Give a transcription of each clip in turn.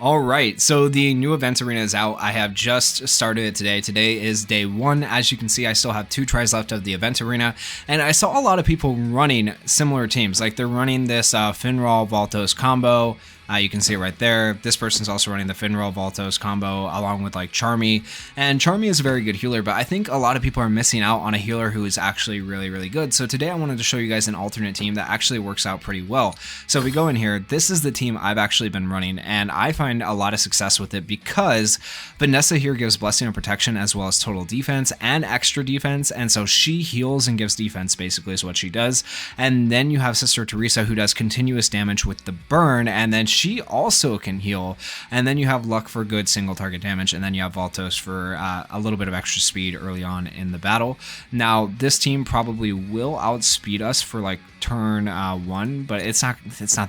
All right, so the new event arena is out. I have just started it today. Today is day 1. As you can see, I still have 2 tries left of the event arena, and I saw a lot of people running similar teams. Like they're running this Finral Valtos combo. You can see it right there. This person's also running the Finral Valtos combo along with like Charmy. And Charmy is a very good healer, but I think a lot of people are missing out on a healer who is actually really, really good. So today I wanted to show you guys an alternate team that actually works out pretty well. So if we go in here, this is the team I've actually been running, and I find a lot of success with it because Vanessa here gives Blessing and Protection as well as total defense and extra defense. And so she heals and gives defense basically is what she does. And then you have Sister Teresa who does continuous damage with the burn, and then she also can heal, and then you have Luck for good single target damage, and then you have Valtos for a little bit of extra speed early on in the battle. Now this team probably will outspeed us for like turn 1, but it's not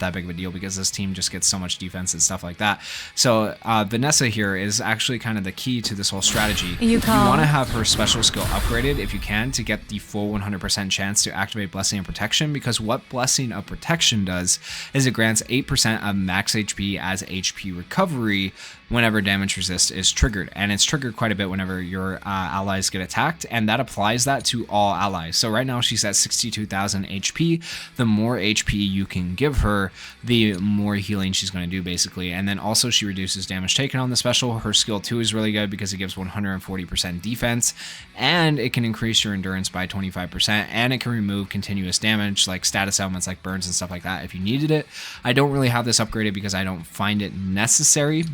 that big of a deal because this team just gets so much defense and stuff like that. So Vanessa here is actually kind of the key to this whole strategy. You want to have her special skill upgraded if you can to get the full 100% chance to activate Blessing and Protection, because what Blessing of Protection does is it grants 8% of max HP as HP recovery whenever damage resist is triggered, and it's triggered quite a bit whenever your allies get attacked, and that applies that to all allies. So right now she's at 62,000 HP. The more HP you can give her, the more healing she's going to do basically. And then also she reduces damage taken on the special. Her skill 2 is really good because it gives 140% defense, and it can increase your endurance by 25%, and it can remove continuous damage like status elements like burns and stuff like that if you needed it. I don't really have this upgraded because I don't find it necessary.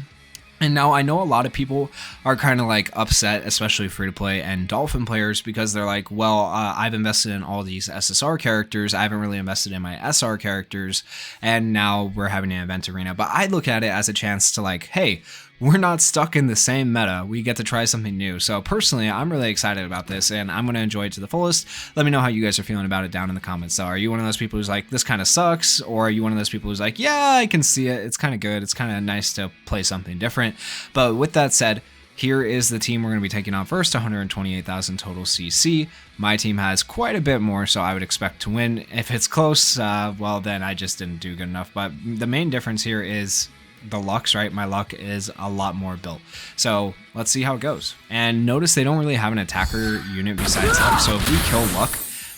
And now I know a lot of people are kind of like upset, especially free-to-play and Dolphin players, because they're like, well, I've invested in all these SSR characters, I haven't really invested in my SR characters, and now we're having an event arena. But I look at it as a chance to like, hey, we're not stuck in the same meta. We get to try something new. So personally, I'm really excited about this, and I'm going to enjoy it to the fullest. Let me know how you guys are feeling about it down in the comments. So are you one of those people who's like, this kind of sucks? Or are you one of those people who's like, yeah, I can see it. It's kind of good. It's kind of nice to play something different. But with that said, here is the team we're going to be taking on first, 128,000 total CC. My team has quite a bit more, so I would expect to win. If it's close, well, then I just didn't do good enough. But the main difference here is the lucks, right? My luck is a lot more built. So let's see how it goes. And notice they don't really have an attacker unit besides luck. So if we kill luck,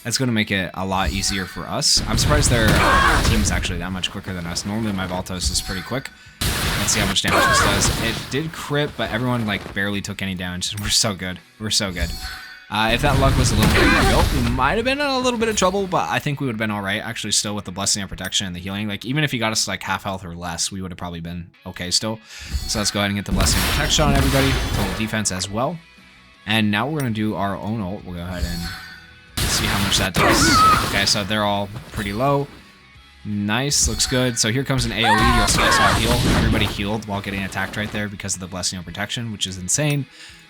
that's going to make it a lot easier for us. I'm surprised their team is actually that much quicker than us. Normally my Valtos is pretty quick. Let's see how much damage this does. It did crit, but everyone like barely took any damage. We're so good. We're so good. If that luck was a little bit more built, we might have been in a little bit of trouble, but I think we would have been all right, actually, still with the Blessing and Protection and the healing. Like, even if he got us like half health or less, we would have probably been okay still. So let's go ahead and get the Blessing and Protection on everybody. Total defense as well. And now we're going to do our own ult. We'll go ahead and see how much that does. Okay, so they're all pretty low. Nice, looks good. So here comes an AoE. You'll see us all heal. Everybody healed while getting attacked right there because of the Blessing and Protection, which is insane.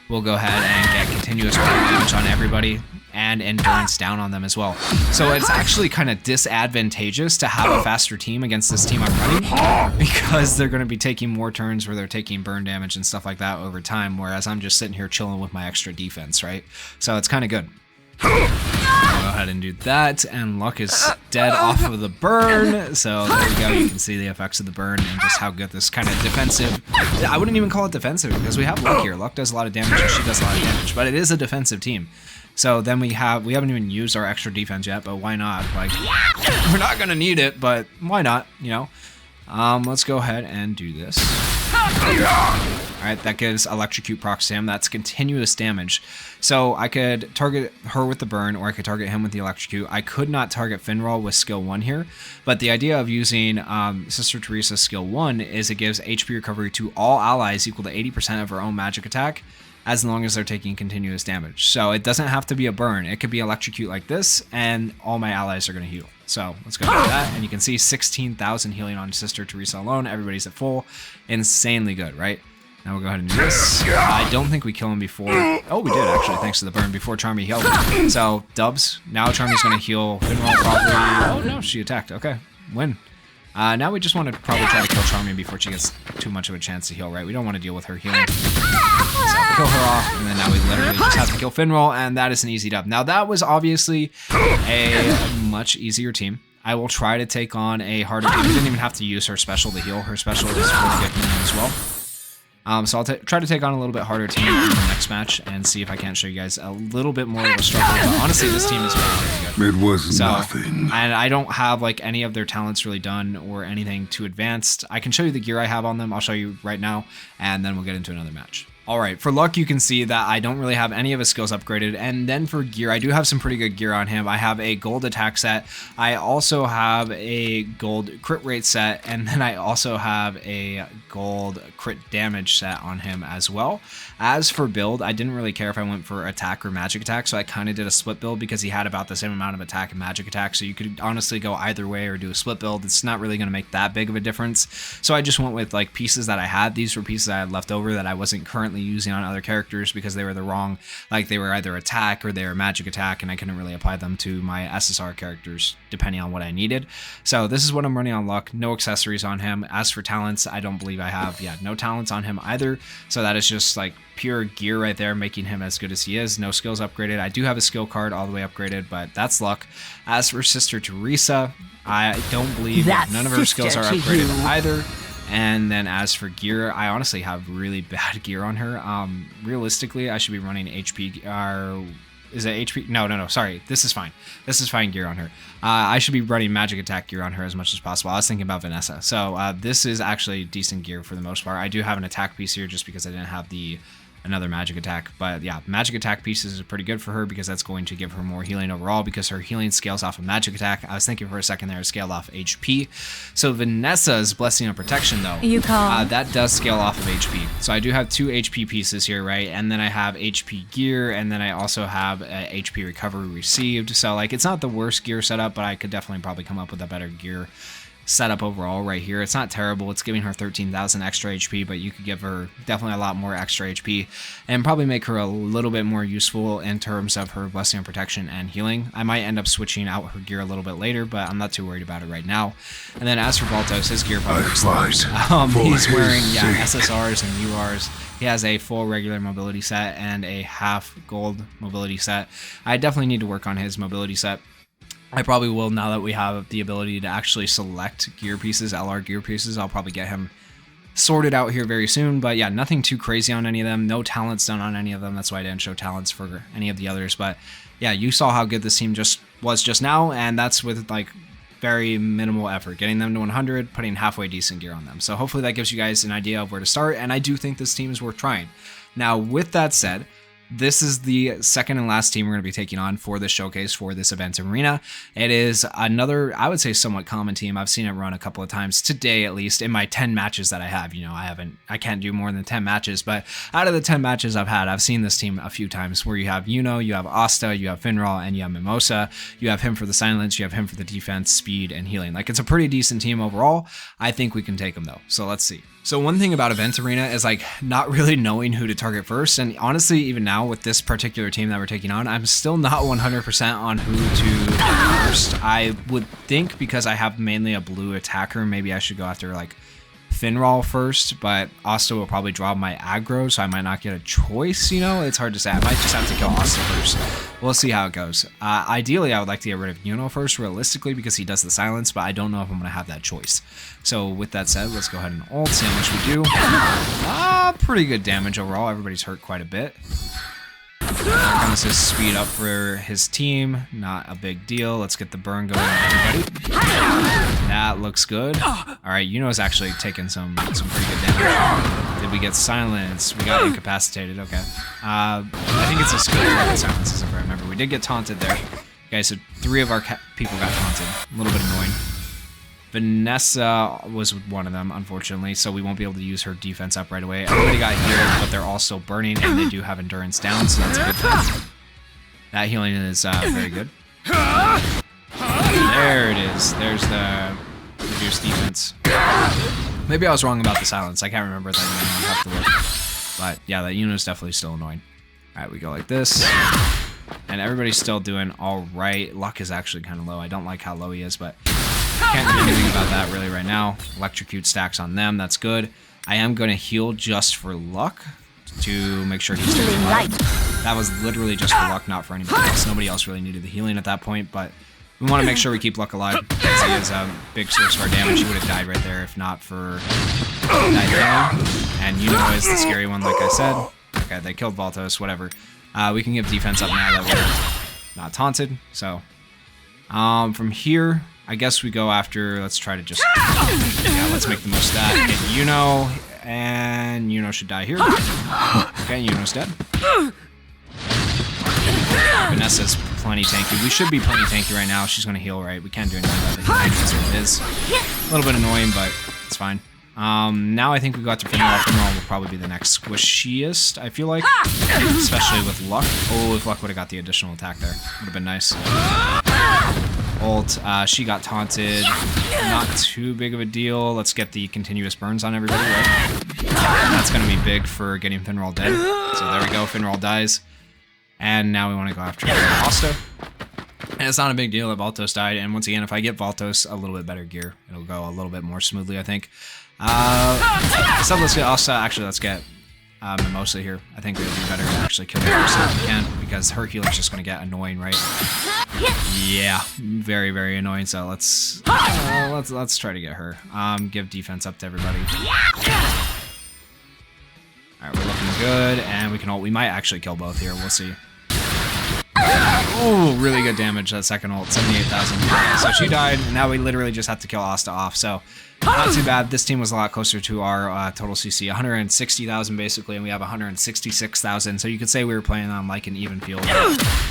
We'll go ahead and get continuous damage on everybody and endurance down on them as well. So it's actually kind of disadvantageous to have a faster team against this team I'm running, because they're going to be taking more turns where they're taking burn damage and stuff like that over time, whereas I'm just sitting here chilling with my extra defense, right? So it's kind of good. I'll go ahead and do that, and luck is dead off of the burn. So there we go. You can see the effects of the burn and just how good this kind of defensive. I wouldn't even call it defensive because we have luck here. Luck does a lot of damage and she does a lot of damage, but it is a defensive team. So then we haven't even used our extra defense yet, but why not? Like, we're not gonna need it, but why not? You know. Let's go ahead and do this. Alright, that gives Electrocute proc Sam. That's continuous damage. So I could target her with the burn, or I could target him with the Electrocute. I could not target Finral with skill 1 here, but the idea of using Sister Teresa's skill 1 is it gives HP recovery to all allies equal to 80% of her own magic attack, as long as they're taking continuous damage. So it doesn't have to be a burn. It could be Electrocute like this, and all my allies are going to heal. So let's go do that, and you can see 16,000 healing on Sister Teresa alone. Everybody's at full. Insanely good, right? Now we'll go ahead and do this. I don't think we kill him before. Oh, we did actually, thanks to the burn, before Charmy healed him. So, dubs. Now Charmy's going to heal Finral probably. Oh no, she attacked. Okay, win. Now we just want to probably try to kill Charmy before she gets too much of a chance to heal, right? We don't want to deal with her healing. So kill her off, and then now we literally just have to kill Finral, and that is an easy dub. Now that was obviously a much easier team. I will try to take on a harder team. We didn't even have to use her special to heal. Her special is really good healing as well. So I'll try to take on a little bit harder team in the next match and see if I can't show you guys a little bit more of a struggle. But honestly, this team is very, very good. It was nothing. And I don't have like any of their talents really done or anything too advanced. I can show you the gear I have on them. I'll show you right now, and then we'll get into another match. Alright, for Luck, you can see that I don't really have any of his skills upgraded, and then for gear, I do have some pretty good gear on him. I have a gold attack set, I also have a gold crit rate set, and then I also have a gold crit damage set on him as well. As for build, I didn't really care if I went for attack or magic attack, so I kind of did a split build because he had about the same amount of attack and magic attack, so you could honestly go either way or do a split build. It's not really going to make that big of a difference, so I just went with like pieces that I had. These were pieces I had left over that I wasn't currently using on other characters because they were the wrong, like they were either attack or they were magic attack, and I couldn't really apply them to my SSR characters depending on what I needed. So this is what I'm running on Luck. No accessories on him. As for talents, I don't believe I have, no talents on him either. So that is just like pure gear right there, making him as good as he is. No skills upgraded. I do have a skill card all the way upgraded, but that's Luck. As for Sister Teresa, I don't believe none of her skills are upgraded either. And then as for gear, I honestly have really bad gear on her. Realistically, I should be running HP, is it HP? No, sorry. This is fine. This is fine gear on her. I should be running magic attack gear on her as much as possible. I was thinking about Vanessa. So this is actually decent gear for the most part. I do have an attack piece here just because I didn't have another magic attack, but yeah, magic attack pieces are pretty good for her because that's going to give her more healing overall because her healing scales off of magic attack. I was thinking for a second there, scaled off HP. So Vanessa's blessing of protection though, that does scale off of HP. So I do have 2 HP pieces here, right? And then I have HP gear, and then I also have HP recovery received. So like, it's not the worst gear setup, but I could definitely probably come up with a better gear setup overall right here. It's not terrible. It's giving her 13,000 extra HP, but you could give her definitely a lot more extra HP and probably make her a little bit more useful in terms of her blessing of protection and healing. I might end up switching out her gear a little bit later, but I'm not too worried about it right now. And then as for Baltos, his gear probably looks worse. He's wearing SSRs and URs. He has a full regular mobility set and a half gold mobility set. I definitely need to work on his mobility set. I probably will now that we have the ability to actually select gear pieces, LR gear pieces. I'll probably get him sorted out here very soon. But yeah, nothing too crazy on any of them. No talents done on any of them. That's why I didn't show talents for any of the others. But yeah, you saw how good this team was just now. And that's with like very minimal effort. Getting them to 100, putting halfway decent gear on them. So hopefully that gives you guys an idea of where to start. And I do think this team is worth trying. Now, with that said, this is the second and last team we're going to be taking on for this showcase for this event arena. It is another, I would say, somewhat common team. I've seen it run a couple of times today, at least in my 10 matches that I have. You know, I can't do more than 10 matches, but out of the 10 matches I've had, I've seen this team a few times where you have Yuno, you have Asta, you have Finral, and you have Mimosa. You have him for the silence, you have him for the defense, speed, and healing. Like, it's a pretty decent team overall. I think we can take them though. So let's see. So one thing about Event Arena is like not really knowing who to target first. And honestly, even now with this particular team that we're taking on, I'm still not 100% on who to target first. I would think because I have mainly a blue attacker, maybe I should go after like Finral first, but Asta will probably draw my aggro, so I might not get a choice, you know? It's hard to say. I might just have to kill Asta first. We'll see how it goes. Ideally, I would like to get rid of Yuno first, realistically, because he does the silence, but I don't know if I'm going to have that choice. So with that said, let's go ahead and ult, see how much we do. Pretty good damage overall. Everybody's hurt quite a bit. Comes his speed up for his team. Not a big deal. Let's get the burn going on everybody. That looks good. Alright, Yuno's actually taking some pretty good damage. Did we get silence? We got incapacitated. Okay. I think it's a skill that silences, if I remember. We did get taunted there. Okay, so 3 of our people got taunted. A little bit annoying. Vanessa was one of them, unfortunately, so we won't be able to use her defense up right away. Everybody got healed, but they're all still burning, and they do have endurance down, so that's a good thing. That healing is very good. There it is. There's the reduced defense. Maybe I was wrong about the silence. I can't remember that. I'll have to look. But yeah, that unit is definitely still annoying. All right, we go like this. And everybody's still doing all right. Luck is actually kind of low. I don't like how low he is, but can't do anything about that really right now. Electrocute stacks on them. That's good. I am going to heal just for Luck to make sure he's doing light. That was literally just for Luck, not for anybody else. Nobody else really needed the healing at that point, but We want to make sure we keep Luck alive. Because he is a big source of our damage. He would have died right there if not for that healing. And Yuno is the scary one, like I said. Okay, they killed Valtos, whatever. We can give defense up now that we're not taunted. So, from here, I guess we go after, let's try to just, yeah, let's make the most of that. Hit Yuno, and Yuno should die here. Okay, Yuno's dead. Vanessa's plenty tanky. We should be plenty tanky right now. She's going to heal, right? We can't do anything about the healing. That's what it is. A little bit annoying, but it's fine. Now I think we got to Funeral. Funeral will probably be the next squishiest, I feel like. Especially with Luck. Oh, if Luck would have got the additional attack there. Would have been nice. Ult, she got taunted. Not too big of a deal. Let's get the continuous burns on everybody, right? That's going to be big for getting Finral dead. So there we go, Finral dies. And now we want to go after Asta. And it's not a big deal that Valtos died. And once again, if I get Valtos a little bit better gear, it'll go a little bit more smoothly, I think. So let's get Asta. Actually, let's get Mimosa here. I think it would be better to actually kill her if we can, because her healer's just going to get annoying, right? Yeah, very, very annoying. So let's try to get her. Give defense up to everybody. All right, we're looking good, and we might actually kill both here. We'll see. Oh, really good damage, that second ult, 78,000. So she died, and now we literally just have to kill Asta off. So not too bad. This team was a lot closer to our total CC, 160,000 basically, and we have 166,000. So you could say we were playing on like an even field.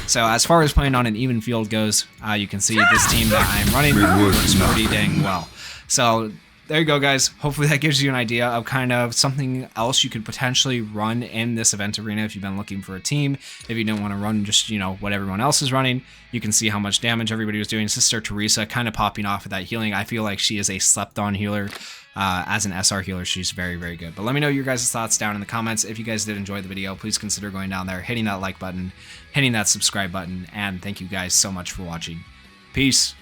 So as far as playing on an even field goes, you can see this team that I'm running works pretty dang well. So there you go, guys. Hopefully that gives you an idea of kind of something else you could potentially run in this event arena if you've been looking for a team. If you don't want to run just, you know, what everyone else is running, you can see how much damage everybody was doing. Sister Teresa kind of popping off of that healing. I feel like she is a slept-on healer. As an SR healer, she's very, very good. But let me know your guys' thoughts down in the comments. If you guys did enjoy the video, please consider going down there, hitting that like button, hitting that subscribe button, and thank you guys so much for watching. Peace.